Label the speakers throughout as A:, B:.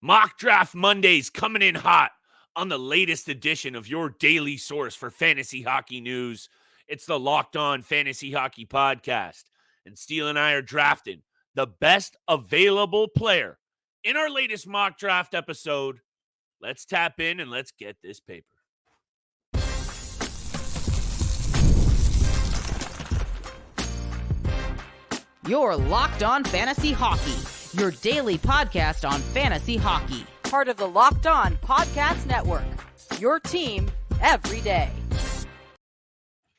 A: Mock Draft Mondays coming in hot on the latest edition of your daily source for fantasy hockey news. It's the Locked On Fantasy Hockey Podcast. And Steele and I are drafting the best available player in our latest mock draft episode. Let's tap in and let's get this paper.
B: You're Locked On Fantasy Hockey, your daily podcast on fantasy hockey.
C: Part of the Locked On Podcast Network, your team every day.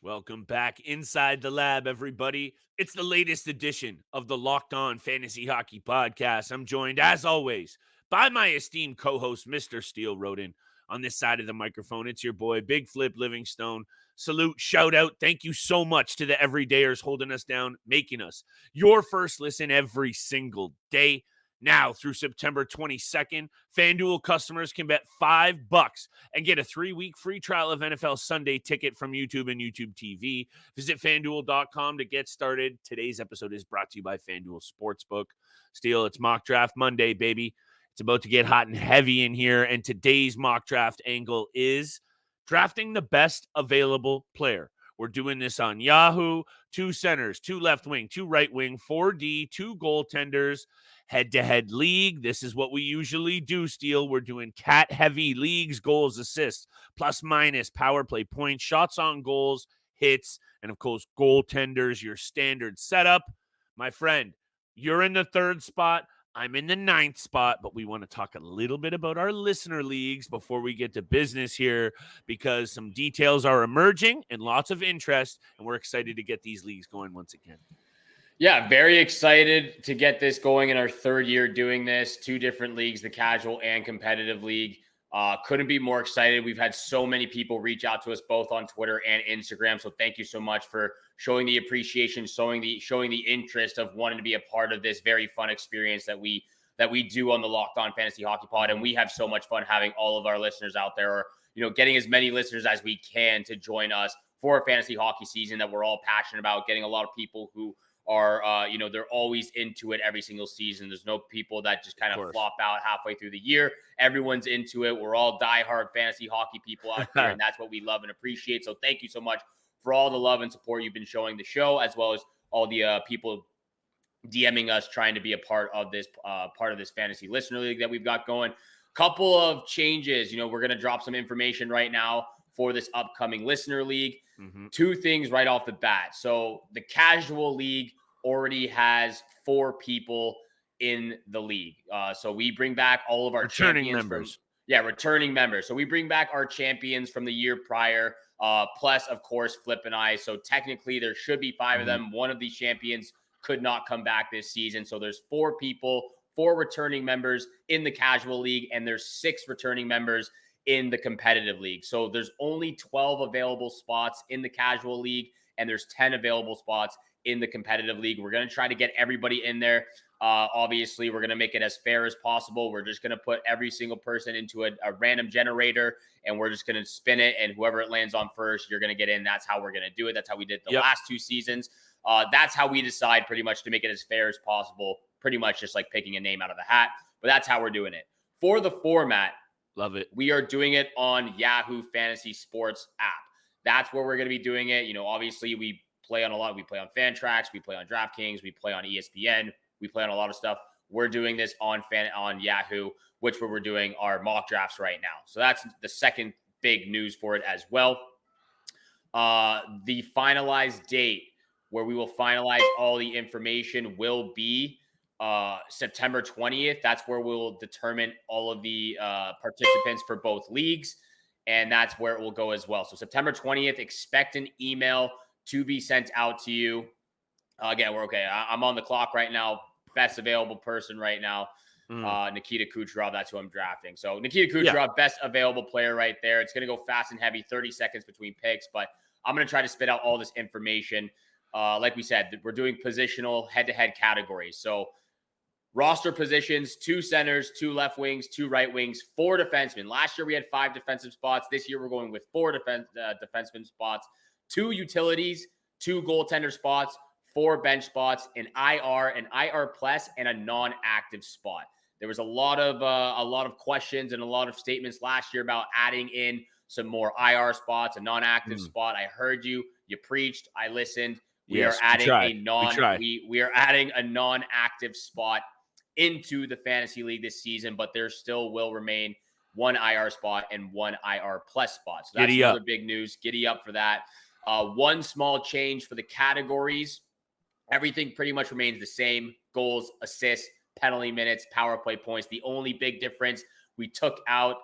A: Welcome back inside the lab, everybody. It's the latest edition of the Locked On Fantasy Hockey Podcast. I'm joined, as always, by my esteemed co-host, Mr. Steele Roden. On this side of the microphone, it's your boy, Big Flip Livingstone. Salute, shout out, thank you so much to the everydayers holding us down, making us your first listen every single day. Now, through September 22nd, FanDuel customers can bet $5 and get a 3-week free trial of NFL Sunday Ticket from YouTube and YouTube TV. Visit FanDuel.com to get started. Today's episode is brought to you by FanDuel Sportsbook. Steele, it's Mock Draft Monday, baby. It's about to get hot and heavy in here, and today's mock draft angle is drafting the best available player. We're doing this on Yahoo, 2 centers, 2 left wing, 2 right wing, 4D, 2 goaltenders, head-to-head league. This is what we usually do, Steele. We're doing cat-heavy leagues, goals, assists, plus minus, power play points, shots on goals, hits, and of course, goaltenders, your standard setup. My friend, you're in the 3rd spot. I'm in the 9th spot, but we want to talk a little bit about our listener leagues before we get to business here, because some details are emerging and lots of interest, and we're excited to get these leagues going once again.
D: Yeah, very excited to get this going in our 3rd year doing this. 2 different leagues, the casual and competitive league. Couldn't be more excited. We've had so many people reach out to us both on Twitter and Instagram. So thank you so much for showing the appreciation, showing the interest of wanting to be a part of this very fun experience that we do on the Locked On Fantasy Hockey Pod. And we have so much fun having all of our listeners out there, or getting as many listeners as we can to join us for a fantasy hockey season that we're all passionate about. Getting a lot of people who are, they're always into it every single season. There's no people that just kind of flop out halfway through the year. Everyone's into it. We're all diehard fantasy hockey people out here, and that's what we love and appreciate. So thank you so much for all the love and support you've been showing the show, as well as all the people DMing us trying to be a part of this fantasy listener league that we've got going. Couple of changes. We're going to drop some information right now for this upcoming listener league. 2 things right off the bat. So the casual league already has 4 people in the league. So we bring back all of our
A: returning members.
D: Returning members. So we bring back our champions from the year prior, plus, of course, Flip and I. So technically there should be 5 of them. One of these champions could not come back this season. So there's 4 people, 4 returning members in the casual league, and there's 6 returning members in the competitive league. So there's only 12 available spots in the casual league, and there's 10 available spots in the competitive league. We're going to try to get everybody in there. Obviously, we're going to make it as fair as possible. We're just going to put every single person into a random generator, and we're just going to spin it, and whoever it lands on first, you're going to get in. That's how we're going to do it. That's how we did the last 2 seasons. That's how we decide pretty much to make it as fair as possible, pretty much just like picking a name out of the hat. But that's how we're doing it. For the format,
A: love it.
D: we are doing it on Yahoo Fantasy Sports app. That's where we're going to be doing it. Obviously we play on a lot. We play on Fantrax. We play on DraftKings. We play on ESPN. We play on a lot of stuff. We're doing this on Yahoo, which we're doing our mock drafts right now. So that's the second big news for it as well. The finalized date where we will finalize all the information will be September 20th. That's where we'll determine all of the participants for both leagues, and that's where it will go as well. So September 20th, expect an email to be sent out to you. Again, we're okay. I'm on the clock right now. Best available person right now, Nikita Kucherov. That's who I'm drafting. So Nikita Kucherov, best available player right there. It's going to go fast and heavy, 30 seconds between picks, but I'm going to try to spit out all this information. Like we said, we're doing positional head-to-head categories. So roster positions, 2 centers, 2 left wings, 2 right wings, 4 defensemen. Last year we had 5 defensive spots. This year we're going with 4 defenseman spots, 2 utilities, 2 goaltender spots, 4 bench spots, an IR plus, and a non-active spot. There was a lot of questions and a lot of statements last year about adding in some more IR spots, a non-active spot. I heard you. You preached. I listened. We are
A: Yes, we
D: adding
A: try.
D: we are adding a non-active spot into the fantasy league this season, but there still will remain one IR spot and one IR plus spot. So that's another big news. Giddy up for that. One small change for the categories. Everything pretty much remains the same. Goals, assists, penalty minutes, power play points. The only big difference, we took out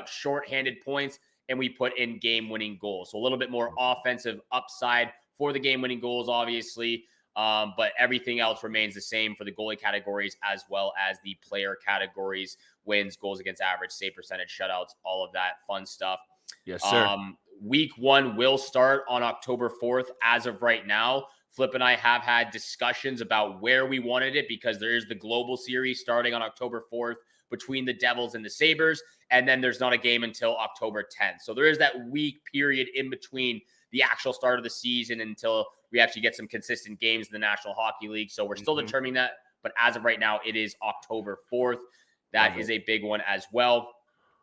D: shorthanded points and we put in game-winning goals. So a little bit more offensive upside for the game-winning goals, obviously. But everything else remains the same for the goalie categories as well as the player categories: wins, goals against average, save percentage, shutouts, all of that fun stuff.
A: Yes, sir.
D: Week 1 will start on October 4th. As of right now, Flip and I have had discussions about where we wanted it, because there is the Global Series starting on October 4th between the Devils and the Sabres, and then there's not a game until October 10th. So there is that week period in between the actual start of the season until we actually get some consistent games in the National Hockey League. So we're still determining that, but as of right now, it is October 4th. That is a big one as well.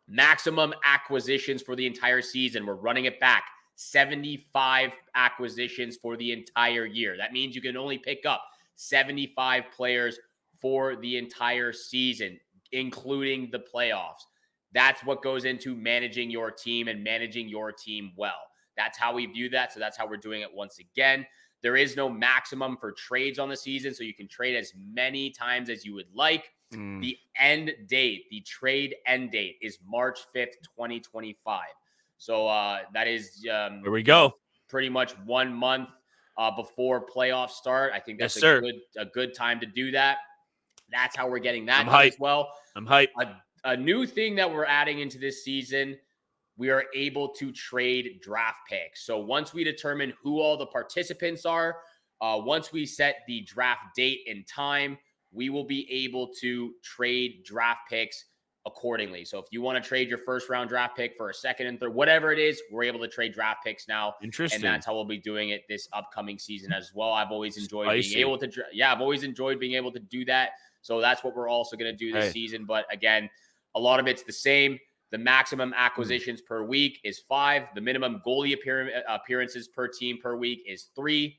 D: Maximum acquisitions for the entire season. We're running it back. 75 acquisitions for the entire year. That means you can only pick up 75 players for the entire season, including the playoffs. That's what goes into managing your team and managing your team well. That's how we view that. So that's how we're doing it once again. There is no maximum for trades on the season, so you can trade as many times as you would like. The end date, the trade end date, is March 5th, 2025. So that is
A: there we go.
D: Pretty much 1 month before playoffs start. I think that's a good time to do that. That's how we're getting that done as well.
A: I'm hyped.
D: A new thing that we're adding into this season, we are able to trade draft picks. So once we determine who all the participants are, once we set the draft date and time, we will be able to trade draft picks accordingly. So if you want to trade your first round draft pick for a second and third, whatever it is, we're able to trade draft picks now.
A: Interesting.
D: And that's how we'll be doing it this upcoming season as well. I've always enjoyed being able to do that. So that's what we're also going to do this season. But again, a lot of it's the same. The maximum acquisitions per week is 5. The minimum goalie appearances per team per week is 3.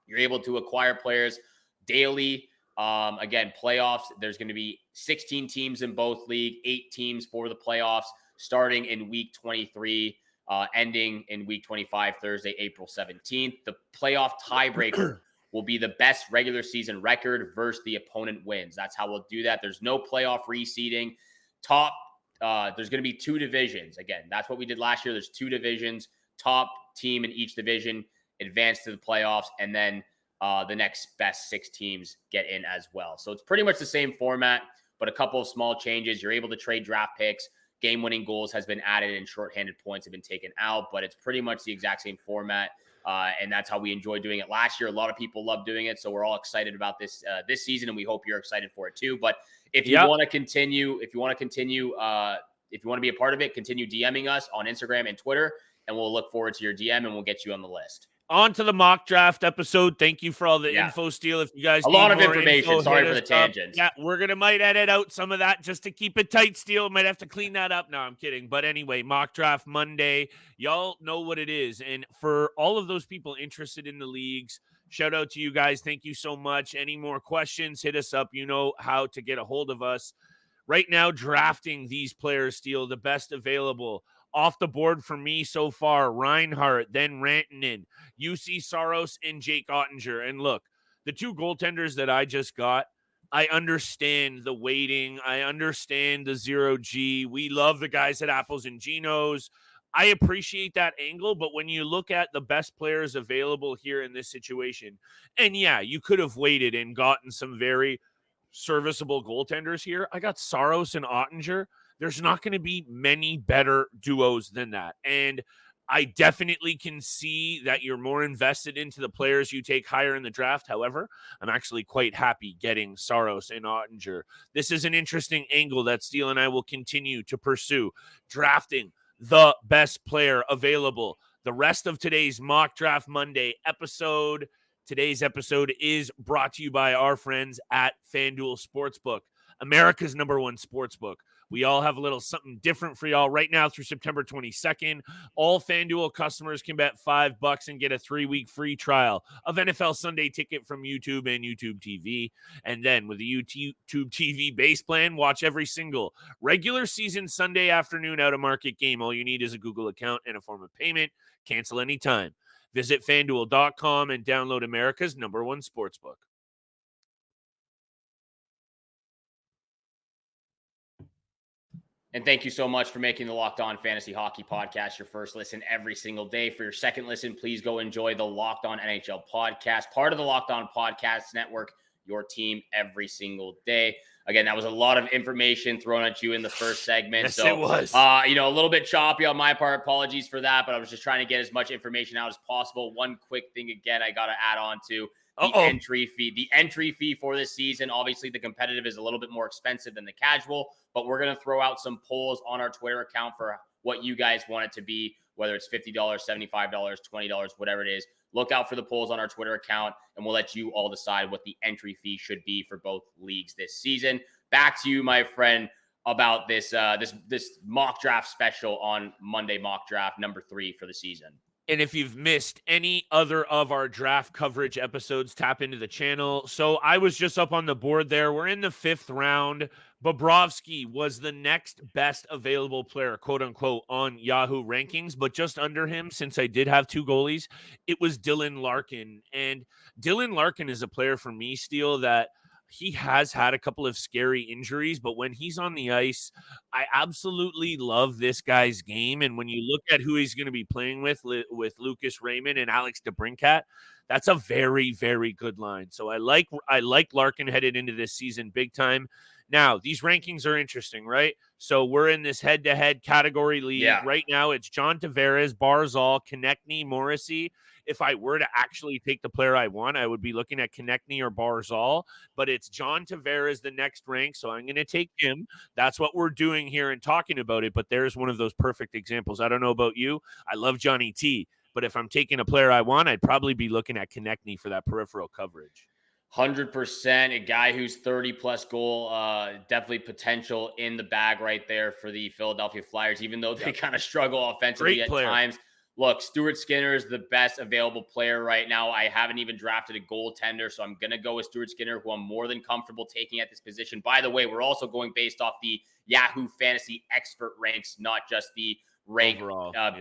D: You're able to acquire players daily. Again, playoffs, there's going to be 16 teams in both league, 8 teams for the playoffs, starting in week 23, ending in week 25, Thursday, April 17th. The playoff tiebreaker will be the best regular season record versus the opponent wins. That's how we'll do that. There's no playoff reseeding. There's going to be 2 divisions. Again, that's what we did last year. There's 2 divisions. Top team in each division advance to the playoffs, and then the next best 6 teams get in as well. So it's pretty much the same format, but a couple of small changes. You're able to trade draft picks. Game-winning goals has been added and shorthanded points have been taken out, but it's pretty much the exact same format. And that's how we enjoyed doing it last year. A lot of people love doing it, so we're all excited about this season, and we hope you're excited for it too. But if you want to continue, if you want to be a part of it, continue DMing us on Instagram and Twitter, and we'll look forward to your DM and we'll get you on the list.
A: On to the mock draft episode. Thank you for all the info, Steele. If you guys
D: a lot of information, sorry for the tangent.
A: Yeah, might edit out some of that just to keep it tight, Steele. Might have to clean that up. No, I'm kidding. But anyway, mock draft Monday. Y'all know what it is. And for all of those people interested in the leagues, shout out to you guys. Thank you so much. Any more questions, hit us up. You know how to get a hold of us. Right now, drafting these players, Steele, the best available. Off the board for me so far, Reinhart, then Rantanen, UC Saros, and Jake Ottinger. And look, the 2 goaltenders that I just got, I understand the waiting. I understand the 0G. We love the guys at Apples and Genos. I appreciate that angle, but when you look at the best players available here in this situation, and yeah, you could have waited and gotten some very serviceable goaltenders here. I got Saros and Ottinger. There's not going to be many better duos than that. And I definitely can see that you're more invested into the players you take higher in the draft. However, I'm actually quite happy getting Saros and Ottinger. This is an interesting angle that Steele and I will continue to pursue. Drafting the best player available. The rest of today's Mock Draft Monday episode. Today's episode is brought to you by our friends at FanDuel Sportsbook. America's #1 sportsbook. We all have a little something different for y'all right now through September 22nd. All FanDuel customers can bet $5 and get a 3-week free trial of NFL Sunday Ticket from YouTube and YouTube TV. And then with the YouTube TV base plan, watch every single regular season Sunday afternoon out-of-market game. All you need is a Google account and a form of payment. Cancel anytime. Visit FanDuel.com and download America's #1 sportsbook.
D: And thank you so much for making the Locked On Fantasy Hockey Podcast your first listen every single day. For your second listen, please go enjoy the Locked On NHL Podcast, part of the Locked On Podcast Network, your team every single day. Again, that was a lot of information thrown at you in the first segment.
A: Yes,
D: so,
A: it was.
D: A little bit choppy on my part. Apologies for that, but I was just trying to get as much information out as possible. One quick thing, again, I got to add on to the entry fee. The entry fee for this season, obviously the competitive is a little bit more expensive than the casual, but we're going to throw out some polls on our Twitter account for what you guys want it to be, whether it's $50, $75, $20, whatever it is. Look out for the polls on our Twitter account, and we'll let you all decide what the entry fee should be for both leagues this season. Back to you, my friend, about this mock draft special on Monday, mock draft number 3 for the season.
A: And if you've missed any other of our draft coverage episodes, tap into the channel. So I was just up on the board there. We're in the 5th round. Bobrovsky was the next best available player, quote unquote, on Yahoo rankings, but just under him, since I did have 2 goalies, it was Dylan Larkin. And Dylan Larkin is a player for me, Steele, that he has had a couple of scary injuries, but when he's on the ice, I absolutely love this guy's game. And when you look at who he's going to be playing with Lucas Raymond and Alex DeBrincat, that's a very, very good line. So I like Larkin headed into this season big time. Now, these rankings are interesting, right? So we're in this head-to-head category league.
D: Yeah.
A: Right now, it's John Tavares, Barzal, Konechny, Morrissey. If I were to actually take the player I want, I would be looking at Konechny or Barzal, but it's John Tavares the next rank, so I'm going to take him. That's what we're doing here and talking about it, but there's one of those perfect examples. I don't know about you. I love Johnny T, but if I'm taking a player I want, I'd probably be looking at Konechny for that peripheral coverage.
D: 100%. A guy who's 30-plus goal, definitely potential in the bag right there for the Philadelphia Flyers, even though they kind of struggle offensively at times. Look, Stuart Skinner is the best available player right now. I haven't even drafted a goaltender, so I'm going to go with Stuart Skinner, who I'm more than comfortable taking at this position. By the way, we're also going based off the Yahoo Fantasy Expert ranks, not just the rank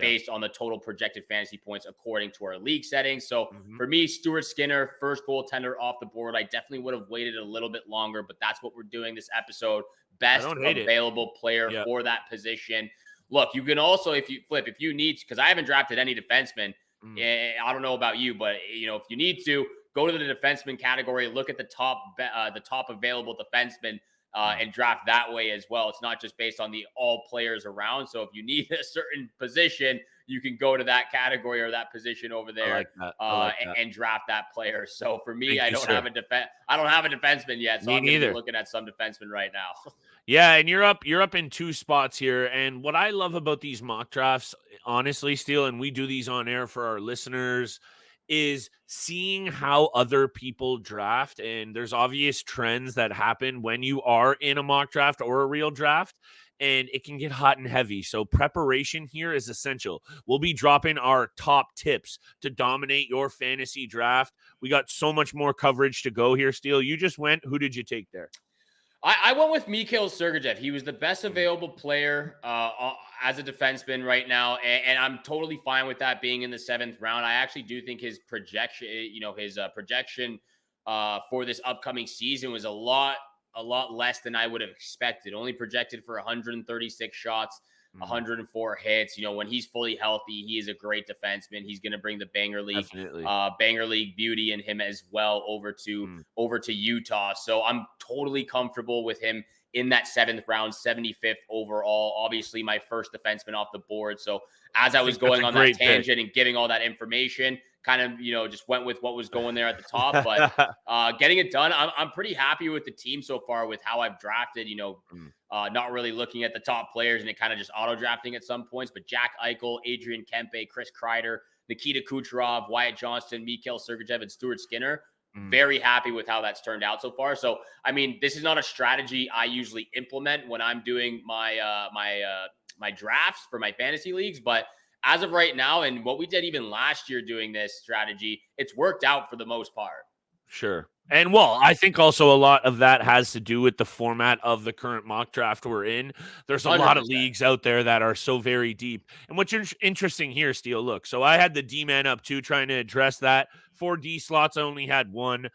D: based on the total projected fantasy points according to our league settings. So for me, Stuart Skinner, first goaltender off the board. I definitely would have waited a little bit longer, but that's what we're doing this episode. Best available player for that position. Look, you can also, if you need to, because I haven't drafted any defensemen. I don't know about you, but if you need to, go to the defenseman category, look at the top available defenseman, and draft that way as well. It's not just based on the all players around. So if you need a certain position, you can go to that category or that position over there and draft that player. So for me, I don't have a defenseman yet. So I'm going to be looking at some defensemen right now.
A: Yeah, and you're up in 2 spots here. And what I love about these mock drafts, honestly, Steele, and we do these on air for our listeners, is seeing how other people draft. And there's obvious trends that happen when you are in a mock draft or a real draft, and it can get hot and heavy. So preparation here is essential. We'll be dropping our top tips to dominate your fantasy draft. We got so much more coverage to go here, Steele. You just went. Who did you take there?
D: I went with Mikhail Sergachev. He was the best available player as a defenseman right now, and I'm totally fine with that being in the 7th round. I actually do think his projection, projection for this upcoming season was a lot less than I would have expected. Only projected for 136 shots, 104 hits. When he's fully healthy, he is a great defenseman. He's going to bring the Banger League beauty in him as well over to Utah. So I'm totally comfortable with him in that 7th round, 75th overall. Obviously, my first defenseman off the board. So as I was going on that tangent and giving all that information, kind of, just went with what was going there at the top. But getting it done, I'm pretty happy with the team so far with how I've drafted, not really looking at the top players and it kind of just auto drafting at some points. But Jack Eichel, Adrian Kempe, Chris Kreider, Nikita Kucherov, Wyatt Johnston, Mikhail Sergachev, and Stuart Skinner,
A: Mm.
D: very happy with how that's turned out so far. So, I mean, this is not a strategy I usually implement when I'm doing my drafts for my fantasy leagues, but as of right now, and what we did even last year doing this strategy, it's worked out for the most part.
A: Sure. And well, I think also a lot of that has to do with the format of the current mock draft we're in. There's a lot of
D: 100%.
A: leagues out there that are so very deep. And what's interesting here, Steele, look, so I had the D man up too, trying to address that. 4D slots, I only had one.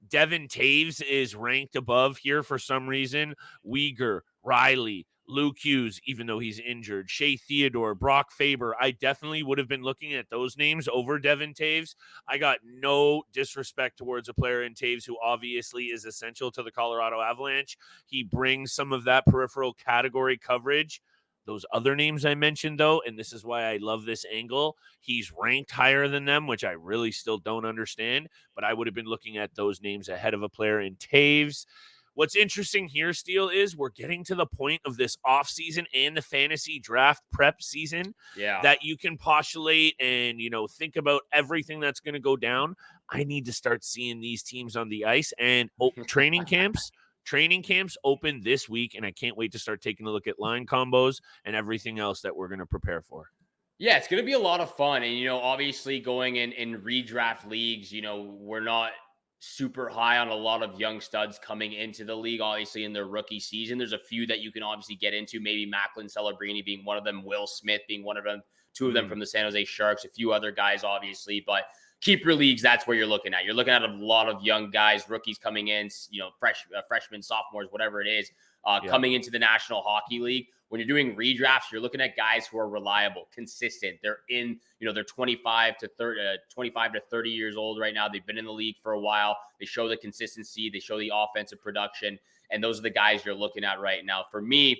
A: Devin Taves is ranked above here for some reason. Uyghur, Riley, Luke Hughes, even though he's injured, Shea Theodore, Brock Faber. I definitely would have been looking at those names over Devin Taves. I got no disrespect towards a player in Taves who obviously is essential to the Colorado Avalanche. He brings some of that peripheral category coverage. Those other names I mentioned, though, and this is why I love this angle, he's ranked higher than them, which I really still don't understand, but I would have been looking at those names ahead of a player in Taves. What's interesting here, Steele, is we're getting to the point of this offseason and the fantasy draft prep season
D: Yeah.
A: that you can postulate and, think about everything that's going to go down. I need to start seeing these teams on the ice and training camps. Training camps open this week, and I can't wait to start taking a look at line combos and everything else that we're going to prepare for.
D: Yeah, it's going to be a lot of fun. And, obviously going in redraft leagues, we're not super high on a lot of young studs coming into the league, obviously in their rookie season. There's a few that you can obviously get into, maybe Macklin Celebrini being one of them, Will Smith being one of them, two of them from the San Jose Sharks, a few other guys, obviously. But keeper leagues, that's where you're looking at. You're looking at a lot of young guys, rookies coming in, freshmen, sophomores, whatever it is, coming into the National Hockey League. When you're doing redrafts, you're looking at guys who are reliable, consistent. They're in, they're 25 to 30 years old right now. They've been in the league for a while. They show the consistency. They show the offensive production. And those are the guys you're looking at right now. For me,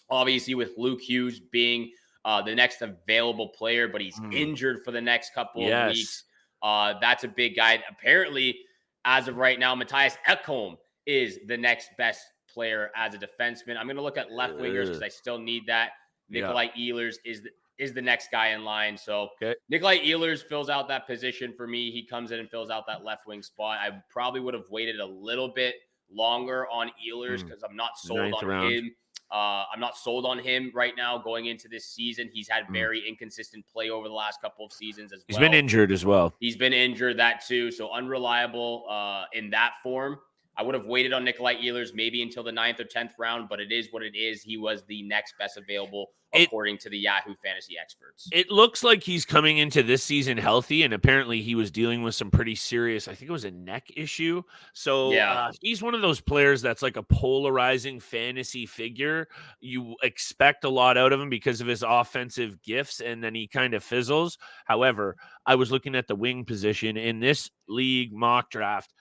D: obviously with Luke Hughes being the next available player, but he's injured for the next couple of weeks. That's a big guy. Apparently, as of right now, Matthias Ekholm is the next best player as a defenseman. I'm going to look at left wingers because I still need that. Nikolai Ehlers is the next guy in line. So Nikolai Ehlers fills out that position for me. He comes in and fills out that left wing spot. I probably would have waited a little bit longer on Ehlers because I'm not sold on him. I'm not sold on him right now going into this season. He's had very inconsistent play over the last couple of seasons as well.
A: He's been injured as well.
D: He's been injured, that too. So unreliable in that form. I would have waited on Nikolai Ehlers maybe until the 9th or 10th round, but it is what it is. He was the next best available according to the Yahoo fantasy experts.
A: It looks like he's coming into this season healthy, and apparently he was dealing with some pretty serious, I think it was a neck issue. So he's one of those players that's like a polarizing fantasy figure. You expect a lot out of him because of his offensive gifts, and then he kind of fizzles. However, I was looking at the wing position in this league mock draft.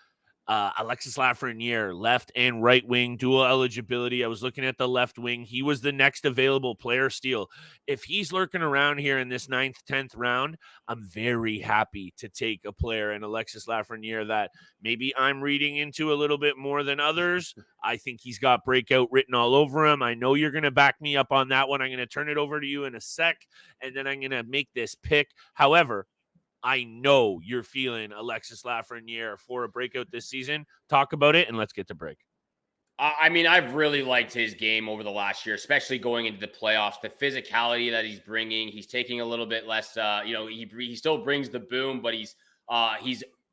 A: Alexis Lafreniere, left and right wing, dual eligibility. I was looking at the left wing. He was the next available player, Steele. If he's lurking around here in this 9th, 10th round, I'm very happy to take a player in Alexis Lafreniere that maybe I'm reading into a little bit more than others. I think he's got breakout written all over him. I know you're going to back me up on that one. I'm going to turn it over to you in a sec, and then I'm going to make this pick. However, I know you're feeling Alexis Lafreniere for a breakout this season. Talk about it, and let's get to break.
D: I mean, I've really liked his game over the last year, especially going into the playoffs. The physicality that he's bringing, he's taking a little bit less. He still brings the boom, but he's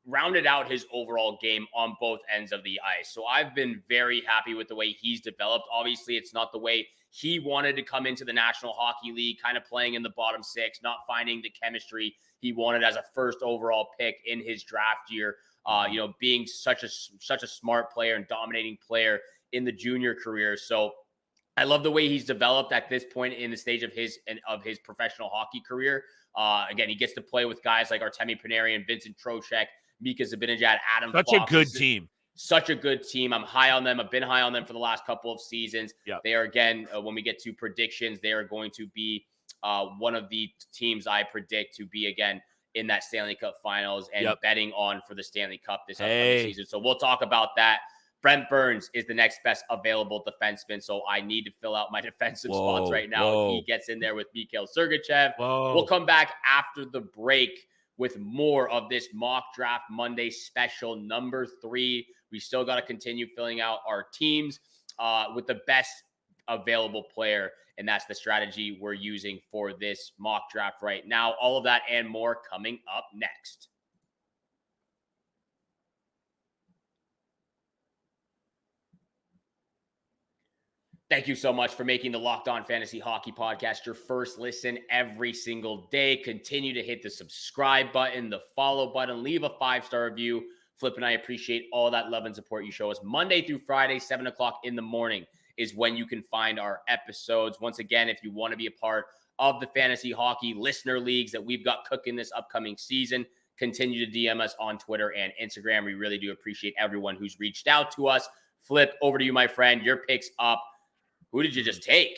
D: rounded out his overall game on both ends of the ice. So I've been very happy with the way he's developed. Obviously, it's not the way he wanted to come into the National Hockey League, kind of playing in the bottom six, not finding the chemistry he wanted as a first overall pick in his draft year. Being such a smart player and dominating player in the junior career. So I love the way he's developed at this point in the stage of his professional hockey career. Again, he gets to play with guys like Artemi Panarin, Vincent Trocheck, Mika Zibanejad, Adam Fox.
A: Such a good team.
D: Such a good team. I'm high on them. I've been high on them for the last couple of seasons.
A: Yep.
D: They are, again, when we get to predictions, they are going to be one of the teams I predict to be, again, in that Stanley Cup Finals and betting on for the Stanley Cup this upcoming season. So we'll talk about that. Brent Burns is the next best available defenseman, so I need to fill out my defensive spots right now. He gets in there with Mikhail Sergachev. We'll come back after the break with more of this Mock Draft Monday special number 3. We still got to continue filling out our teams with the best available player, and that's the strategy we're using for this mock draft right now. All of that and more coming up next. Thank you so much for making the Locked On Fantasy Hockey Podcast your first listen every single day. Continue to hit the subscribe button, the follow button, leave a 5-star review. Flip and I appreciate all that love and support you show us. Monday through Friday, 7 o'clock in the morning is when you can find our episodes. Once again, if you want to be a part of the fantasy hockey listener leagues that we've got cooking this upcoming season, continue to DM us on Twitter and Instagram. We really do appreciate everyone who's reached out to us. Flip, over to you, my friend. Your pick's up. Who did you just take?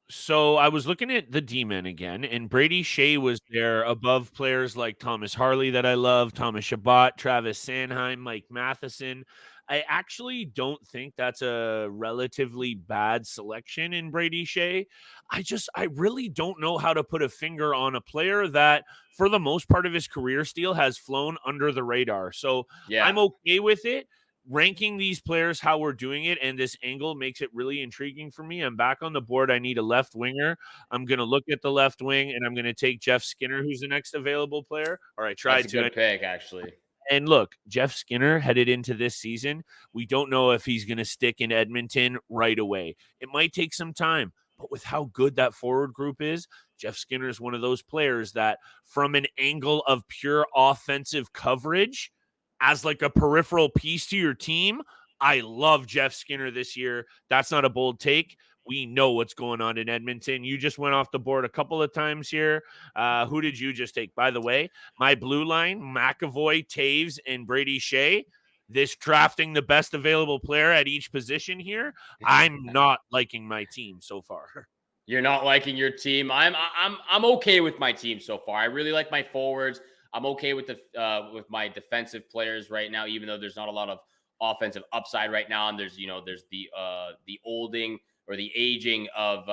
A: So I was looking at the D-men again, and Brady Shea was there above players like Thomas Harley that I love, Thomas Chabot, Travis Sanheim, Mike Matheson. I actually don't think that's a relatively bad selection in Brady Shea. I really don't know how to put a finger on a player that, for the most part of his career, Steele has flown under the radar. So I'm okay with it. Ranking these players how we're doing it, and this angle makes it really intriguing for me. I'm back on the board. I need a left winger. I'm going to look at the left wing, and I'm going to take Jeff Skinner, who's the next available player. Or I tried
D: That's a good pick, actually.
A: And look, Jeff Skinner headed into this season. We don't know if he's going to stick in Edmonton right away. It might take some time, but with how good that forward group is, Jeff Skinner is one of those players that, from an angle of pure offensive coverage, as like a peripheral piece to your team, I love Jeff Skinner this year. That's not a bold take. We know what's going on in Edmonton. You just went off the board a couple of times here. Who did you just take? By the way, my blue line, McAvoy, Taves, and Brady Shea. This drafting the best available player at each position here. I'm not liking my team so far.
D: You're not liking your team. I'm okay with my team so far. I really like my forwards. I'm okay with my defensive players right now, even though there's not a lot of offensive upside right now. And there's the olding or the aging of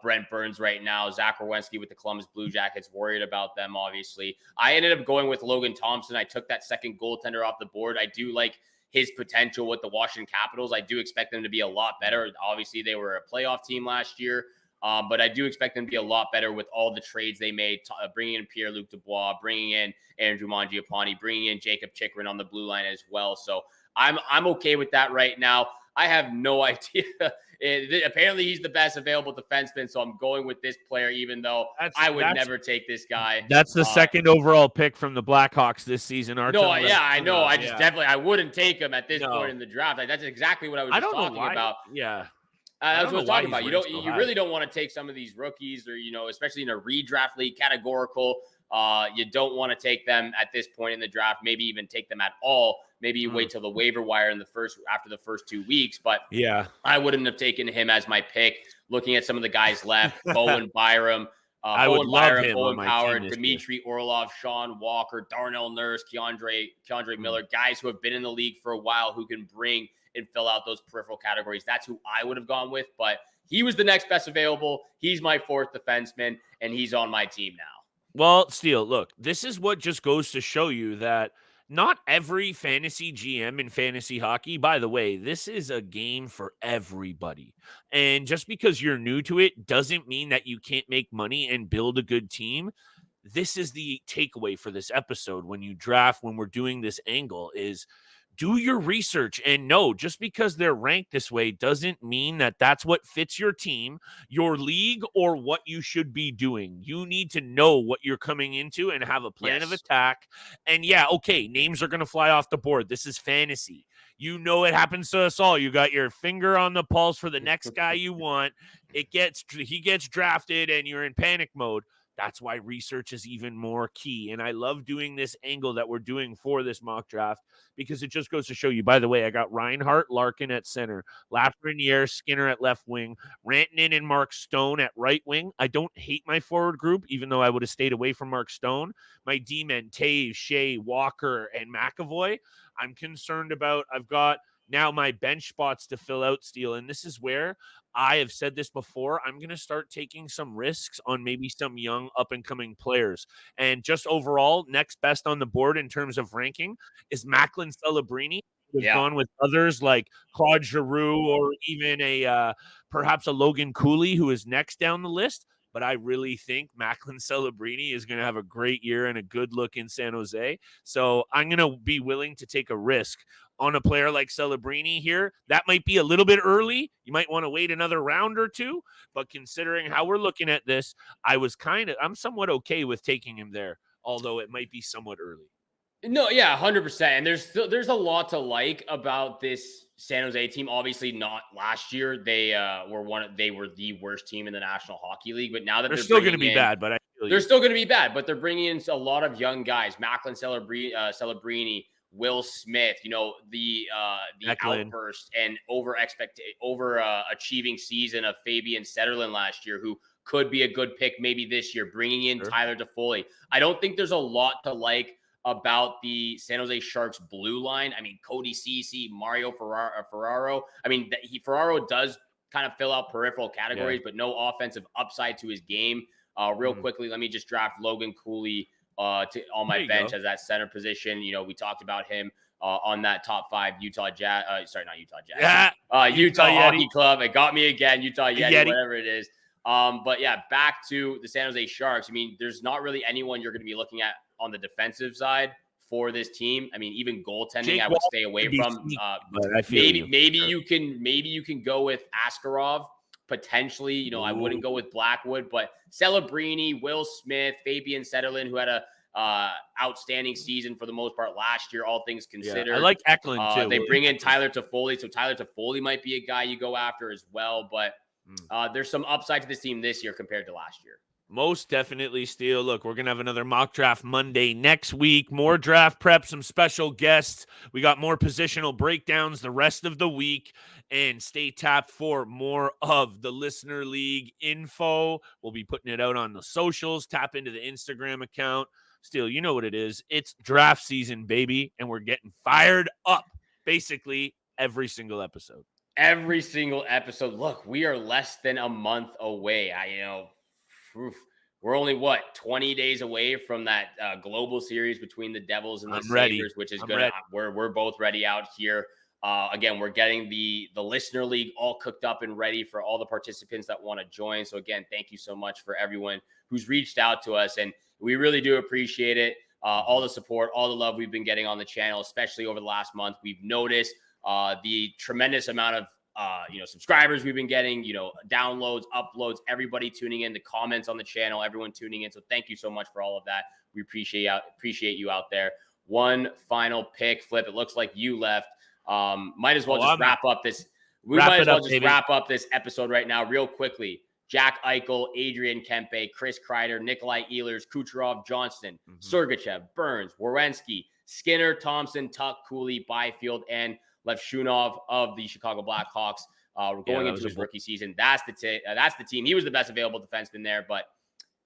D: Brent Burns right now. Zach Werenski with the Columbus Blue Jackets, worried about them, obviously. I ended up going with Logan Thompson. I took that second goaltender off the board. I do like his potential with the Washington Capitals. I do expect them to be a lot better. Obviously, they were a playoff team last year. But I do expect them to be a lot better with all the trades they made, bringing in Pierre-Luc Dubois, bringing in Andrew Mangiapane, bringing in Jacob Chikrin on the blue line as well. So I'm okay with that right now. I have no idea. Apparently, he's the best available defenseman, so I'm going with this player, even though I would never take this guy.
A: That's the second overall pick from the Blackhawks this season.
D: I know. I just definitely I wouldn't take him at this point in the draft. Like, that's exactly what I was just talking about.
A: Yeah.
D: That's what I'm talking about. You really don't want to take some of these rookies, or especially in a redraft league categorical. You don't want to take them at this point in the draft. Maybe even take them at all. Maybe you wait till the waiver wire after the first 2 weeks. But
A: yeah,
D: I wouldn't have taken him as my pick. Looking at some of the guys left, Bowen Byram, Owen Howard, Dmitry Orlov, Sean Walker, Darnell Nurse, Keandre Miller, guys who have been in the league for a while who can bring and fill out those peripheral categories. That's who I would have gone with, but he was the next best available. He's my fourth defenseman, and he's on my team now.
A: Well, Steele, look, this is what just goes to show you that not every fantasy GM in fantasy hockey, by the way, this is a game for everybody. And just because you're new to it doesn't mean that you can't make money and build a good team. This is the takeaway for this episode when you draft, when we're doing this angle, is do your research. And no, just because they're ranked this way doesn't mean that that's what fits your team, your league, or what you should be doing. You need to know what you're coming into and have a plan of attack. And yeah, okay, names are going to fly off the board. This is fantasy. You know it happens to us all. You got your finger on the pulse for the next guy you want. He gets drafted and you're in panic mode. That's why research is even more key. And I love doing this angle that we're doing for this mock draft because it just goes to show you, by the way, I got Reinhart, Larkin at center, Lafreniere, Skinner at left wing, Rantanen and Mark Stone at right wing. I don't hate my forward group, even though I would have stayed away from Mark Stone. My D-men, Taves, Shea, Walker, and McAvoy, I'm concerned about. I've got Now my bench spots to fill out, Steele, and this is where I have said this before. I'm going to start taking some risks on maybe some young up-and-coming players. And just overall, next best on the board in terms of ranking is Macklin Celebrini. Have
D: Yeah.
A: gone with others like Claude Giroux or even perhaps a Logan Cooley, who is next down the list. But I really think Macklin Celebrini is going to have a great year and a good look in San Jose. So I'm going to be willing to take a risk on a player like Celebrini here. That might be a little bit early. You might want to wait another round or two. But considering how we're looking at this, I'm somewhat okay with taking him there, although it might be somewhat early.
D: No, yeah, 100%. And there's a lot to like about this San Jose team. Obviously, not last year. They were the worst team in the National Hockey League. But now that
A: they're still going to be bad, but
D: they're still going to be bad. But they're bringing in a lot of young guys: Macklin Celebrini, Will Smith. The
A: Macklin.
D: outburst and achieving season of Fabian Setterlund last year, who could be a good pick maybe this year. Bringing in Tyler Toffoli. I don't think there's a lot to like about the San Jose Sharks blue line. I mean, Cody Ceci, Mario Ferraro. I mean, Ferraro does kind of fill out peripheral categories, but no offensive upside to his game. Real quickly, let me just draft Logan Cooley on my bench as that center position. We talked about him on that top 5 Utah Jazz. Sorry, not Utah Jazz. Utah Hockey Club. It got me again. Utah Yeti, whatever it is. But yeah, back to the San Jose Sharks. I mean, there's not really anyone you're going to be looking at on the defensive side for this team. I mean, even goaltending, I would stay away from. Maybe you can go with Askarov potentially. I wouldn't go with Blackwood, but Celebrini, Will Smith, Fabian Setterlund, who had a outstanding season for the most part last year, all things considered.
A: I like Eklund too.
D: They bring in Tyler Toffoli, so Tyler Toffoli might be a guy you go after as well. But there's some upside to this team this year compared to last year.
A: Most definitely, Steele. Look, we're going to have another mock draft Monday next week. More draft prep, some special guests. We got more positional breakdowns the rest of the week. And stay tapped for more of the Listener League info. We'll be putting it out on the socials. Tap into the Instagram account. Steele, you know what it is. It's draft season, baby. And we're getting fired up basically every single episode.
D: Every single episode. Look, we are less than a month away. We're only 20 days away from that global series between the Devils and the Sabres, which is good. We're both ready out here. Again, we're getting the Listener League all cooked up and ready for all the participants that want to join. So again, thank you so much for everyone who's reached out to us, and we really do appreciate it. All the support, all the love we've been getting on the channel, especially over the last month. We've noticed the tremendous amount of subscribers we've been getting, downloads, uploads, everybody tuning in, the comments on the channel, everyone tuning in. So thank you so much for all of that. We appreciate you out there. One final pick, Flip. It looks like you left. Might as well wrap up this. We might as well just wrap up this episode right now, real quickly. Jack Eichel, Adrian Kempe, Chris Kreider, Nikolai Ehlers, Kucherov, Johnston, Sergachev, Burns, Werenski, Skinner, Thompson, Tuck, Cooley, Byfield, and Levshunov of the Chicago Blackhawks. We're going into his rookie season. That's the team. He was the best available defenseman there, but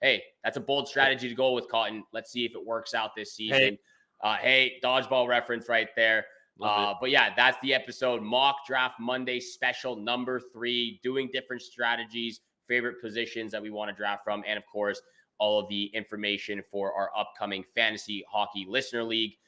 D: hey, that's a bold strategy to go with, Cotton. Let's see if it works out this season. Hey, dodgeball reference right there. But yeah, that's the episode. Mock Draft Monday special number 3, doing different strategies, favorite positions that we want to draft from, and of course, all of the information for our upcoming Fantasy Hockey Listener League.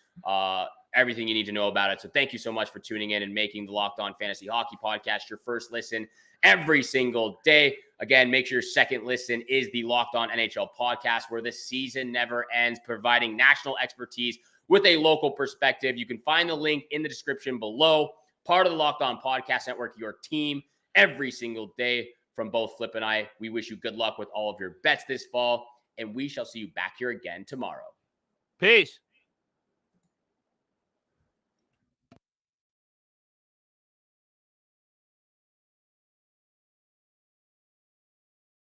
D: Everything you need to know about it. So thank you so much for tuning in and making the Locked On Fantasy Hockey Podcast your first listen every single day. Again, make sure your second listen is the Locked On NHL Podcast, where the season never ends, providing national expertise with a local perspective. You can find the link in the description below. Part of the Locked On Podcast Network, your team every single day. From both Flip and I, we wish you good luck with all of your bets this fall, and we shall see you back here again tomorrow.
A: Peace.